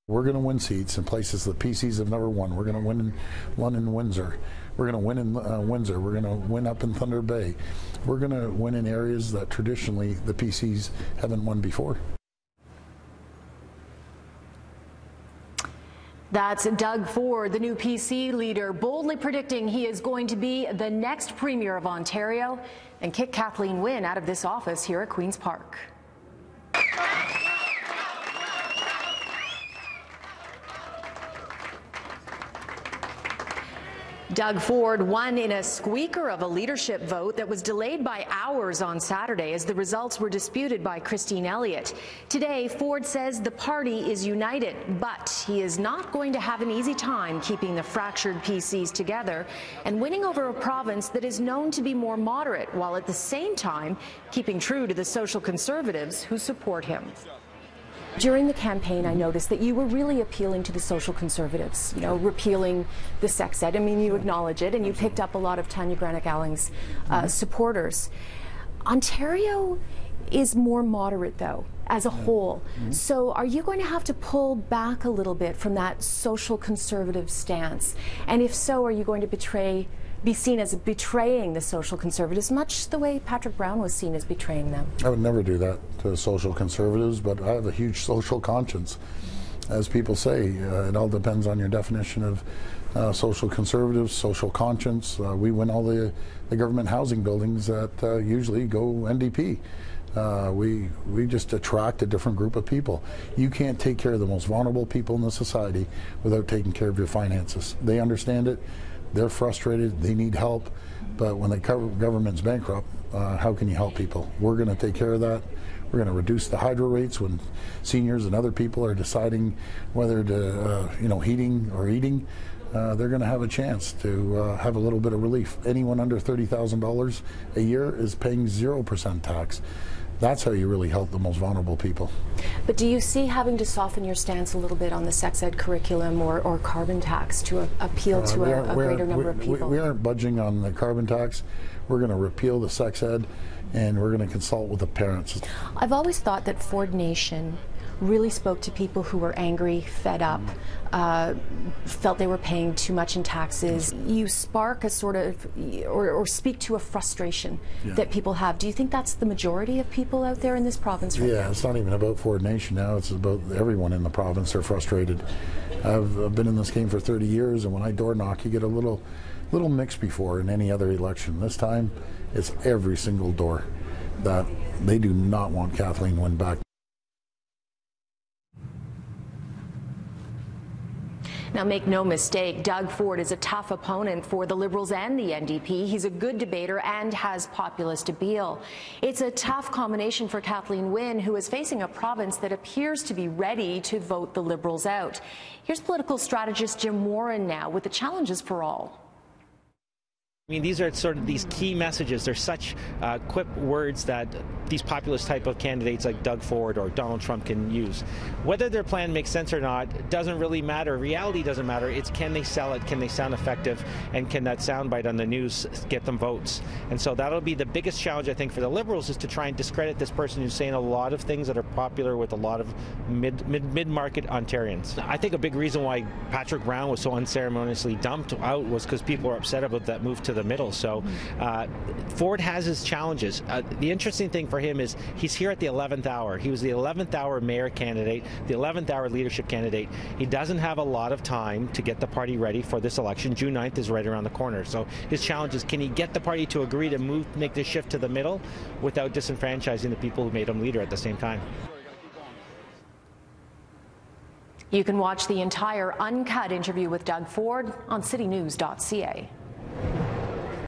We're going to win seats in places that PCs have never won. We're going to win in London, Windsor. We're going to win in Windsor. We're going to win up in Thunder Bay. We're going to win in areas that traditionally the PCs haven't won before. That's Doug Ford, the new PC leader, boldly predicting he is going to be the next Premier of Ontario and kick Kathleen Wynne out of this office here at Queen's Park. Doug Ford won in a squeaker of a leadership vote that was delayed by hours on Saturday as the results were disputed by Christine Elliott. Today, Ford says the party is united, but he is not going to have an easy time keeping the fractured PCs together and winning over a province that is known to be more moderate, while at the same time keeping true to the social conservatives who support him. During the campaign, I noticed that you were really appealing to the social conservatives, you know, repealing the sex ed. I mean, you acknowledge it, and you picked up a lot of Tanya Granick-Alling's supporters. Ontario is more moderate, though, as a whole. So are you going to have to pull back a little bit from that social conservative stance? And if so, are you going to be seen as betraying the social conservatives, much the way Patrick Brown was seen as betraying them? I would never do that to social conservatives, but I have a huge social conscience. As people say, it all depends on your definition of social conservatives, social conscience. We win all the government housing buildings that usually go NDP. We just attract a different group of people. You can't take care of the most vulnerable people in the society without taking care of your finances. They understand it. They're frustrated, they need help, but when the government's bankrupt, how can you help people? We're going to take care of that. We're going to reduce the hydro rates when seniors and other people are deciding whether to, heating or eating. They're going to have a chance to have a little bit of relief. Anyone under $30,000 a year is paying 0% tax. That's how you really help the most vulnerable people. But do you see having to soften your stance a little bit on the sex ed curriculum or carbon tax to appeal to a greater number of people? We aren't budging on the carbon tax. We're going to repeal the sex ed, and we're going to consult with the parents. I've always thought that Ford Nation really spoke to people who were angry, fed up, felt they were paying too much in taxes. You spark a sort of, or speak to a frustration that people have. Do you think that's the majority of people out there in this province right now? It's not even about Ford Nation now, it's about everyone in the province are frustrated. I've been in this game for 30 years, and when I door knock, you get a little mix before in any other election. This time, it's every single door that they do not want Kathleen Wynne back. Now, make no mistake, Doug Ford is a tough opponent for the Liberals and the NDP. He's a good debater and has populist appeal. It's a tough combination for Kathleen Wynne, who is facing a province that appears to be ready to vote the Liberals out. Here's political strategist Jim Warren now with the challenges for all. I mean, these are sort of these key messages. They're such quip words that these populist type of candidates like Doug Ford or Donald Trump can use. Whether their plan makes sense or not doesn't really matter. Reality doesn't matter. It's can they sell it, can they sound effective, and can that soundbite on the news get them votes? And so that'll be the biggest challenge, I think, for the Liberals, is to try and discredit this person who's saying a lot of things that are popular with a lot of mid-market Ontarians. I think a big reason why Patrick Brown was so unceremoniously dumped out was because people are upset about that move to the middle. So Ford has his challenges. The interesting thing for him is he's here at the 11th hour. He was the 11th hour mayor candidate, the 11th hour leadership candidate. He doesn't have a lot of time to get the party ready for this election. June 9th is right around the corner. So his challenge is, can he get the party to agree to make the shift to the middle without disenfranchising the people who made him leader at the same time? You can watch the entire uncut interview with Doug Ford on citynews.ca.